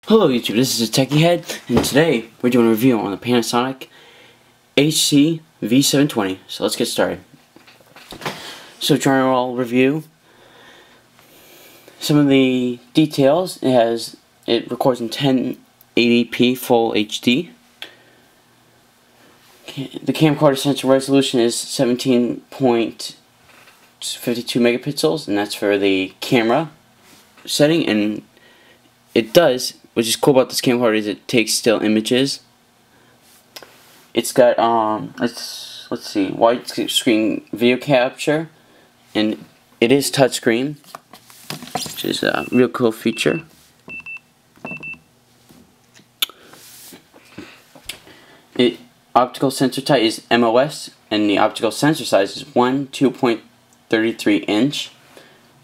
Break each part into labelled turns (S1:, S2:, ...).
S1: Hello YouTube, this is a Techie Head, and today we're doing a review on the Panasonic HC-V720. So let's get started. So general review. Some of the details: it records in 1080p full HD. The camcorder sensor resolution is 17.52 megapixels, and that's for the camera setting. And it does, which is cool about this camcorder, is it takes still images. It's got let's see, widescreen video capture, and it is touchscreen, which is a real cool feature. Optical sensor type is MOS, and the optical sensor size is 2.33 inch.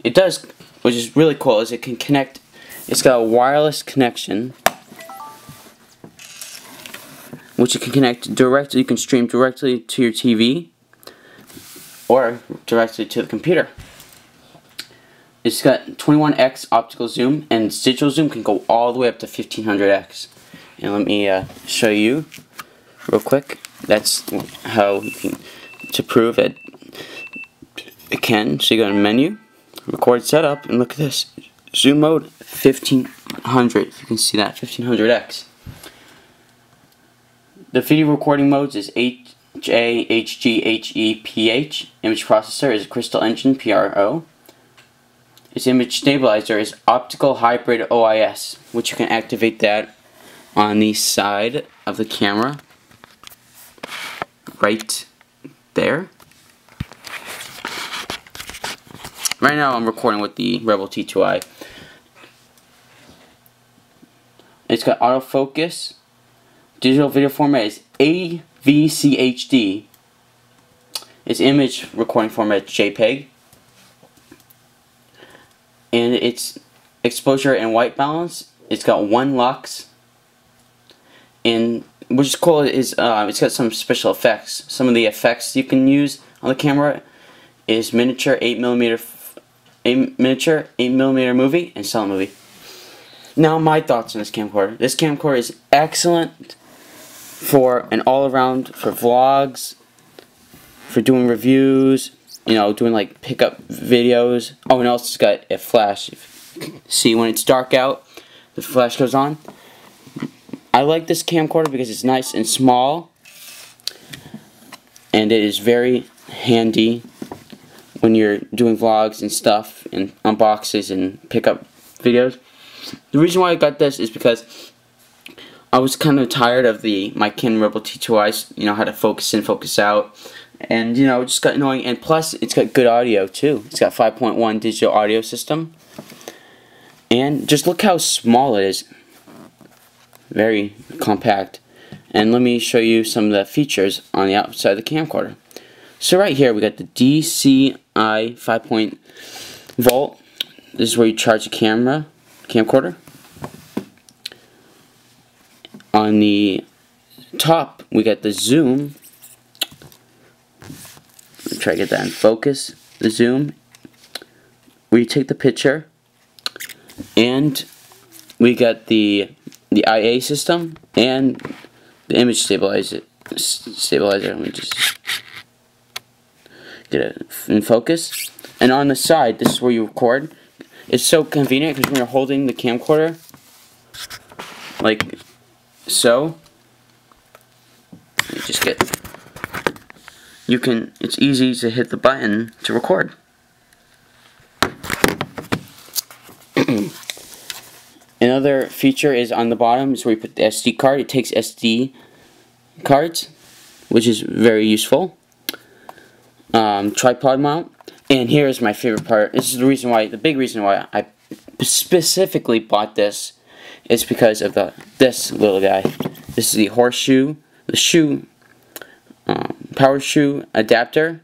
S1: It does, which is really cool, is it can connect. It's got a wireless connection, which you can connect directly. You can stream directly to your TV or directly to the computer. It's got 21x optical zoom, and digital zoom can go all the way up to 1500x. And let me show you real quick. That's how you can, to prove it can. So you go to menu, record setup, and look at this. Zoom mode 1500. If you can see that, 1500x. The video recording modes is HA, HG, HE, PH. Image processor is Crystal Engine PRO. Its image stabilizer is optical hybrid OIS, which you can activate that on the side of the camera, right there. Right now I'm recording with the Rebel T2i. It's got autofocus. Digital video format is AVCHD. Its image recording format is JPEG. And its exposure and white balance, it's got 1 lux. And which is cool is it's got some special effects. Some of the effects you can use on the camera is miniature 8mm movie and silent movie. Now my thoughts on this camcorder. This camcorder is excellent for an all-around, for vlogs, for doing reviews, you know, doing like pickup videos. Oh, and also it's got a flash. See, when it's dark out, the flash goes on. I like this camcorder because it's nice and small, and it is very handy when you're doing vlogs and stuff, and unboxes and pickup videos. The reason why I got this is because I was kind of tired of my Canon Rebel T2i's, you know, how to focus in, focus out, and you know, it just got annoying. And plus, it's got good audio too. It's got 5.1 digital audio system, and just look how small it is. Very compact. And let me show you some of the features on the outside of the camcorder. So right here we got the DCI 5 volt. This is where you charge the camcorder. On the top we got the zoom. Let me try to get that in focus. The zoom, where you take the picture, and we got the IA system and the image stabilizer. Let me just get it in focus. And on the side, this is where you record. It's so convenient because when you're holding the camcorder, like so, it's easy to hit the button to record. Another feature is on the bottom, is where you put the SD card. It takes SD cards, which is very useful. Tripod mount. And here is my favorite part. This is the big reason why I specifically bought this, is because of this little guy. This is the power shoe adapter.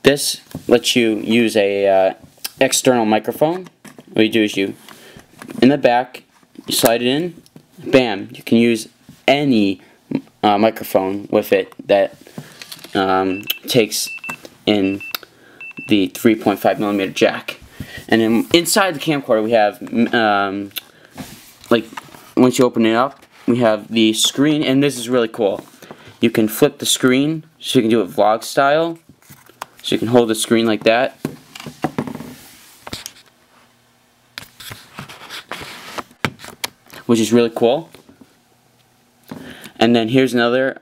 S1: This lets you use a external microphone. What you do is in the back, you slide it in, bam, you can use any microphone with it that takes in the 3.5mm jack. And then inside the camcorder we have like once you open it up, we have the screen, and this is really cool. You can flip the screen, so you can do it vlog style. So you can hold the screen like that. Which is really cool. And then here's another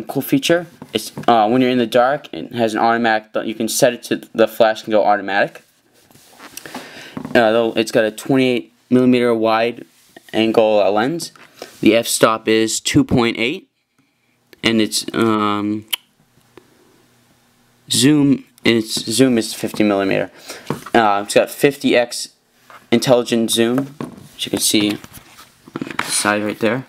S1: cool feature. It's when you're in the dark, it has an automatic. You can set it to the flash can go automatic. It's got a 28mm wide angle lens. The f-stop is 2.8, and its zoom is 50mm. It's got 50x intelligent zoom, as you can see on the side right there.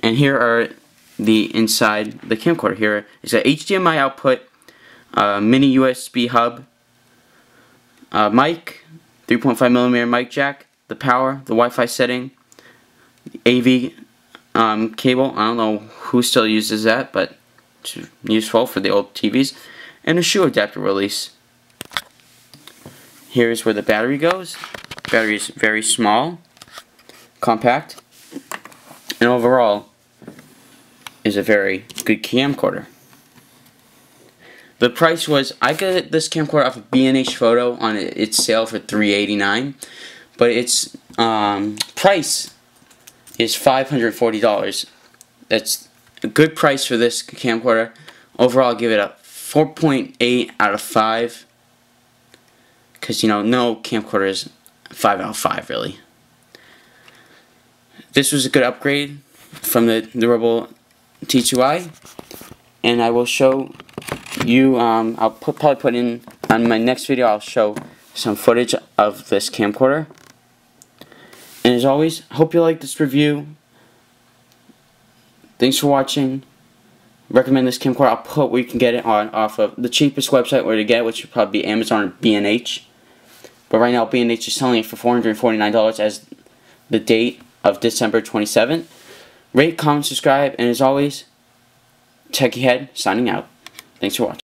S1: And here are the inside the camcorder. Here is a HDMI output, mini USB hub, mic, 3.5mm mic jack, the power, the Wi-Fi setting, the AV cable. I don't know who still uses that, but it's useful for the old TVs, and a shoe adapter release. Here's where the battery goes. Battery is very small, compact, and overall is a very good camcorder. The price was, I got this camcorder off of B&H Photo on its sale for $389, but its price is $540. That's a good price for this camcorder. Overall, I'll give it a 4.8 out of 5, because you know, no camcorder is 5 out of 5 really. This was a good upgrade from the durable T2i, and I will show you, I'll probably put in, on my next video, I'll show some footage of this camcorder. And as always, hope you like this review. Thanks for watching. Recommend this camcorder. I'll put where you can get it on off of the cheapest website where to get it, which would probably be Amazon or B&H. But right now, B&H is selling it for $449 as the date of December 27th. Rate, comment, subscribe, and as always, Techie Head signing out. Thanks for watching.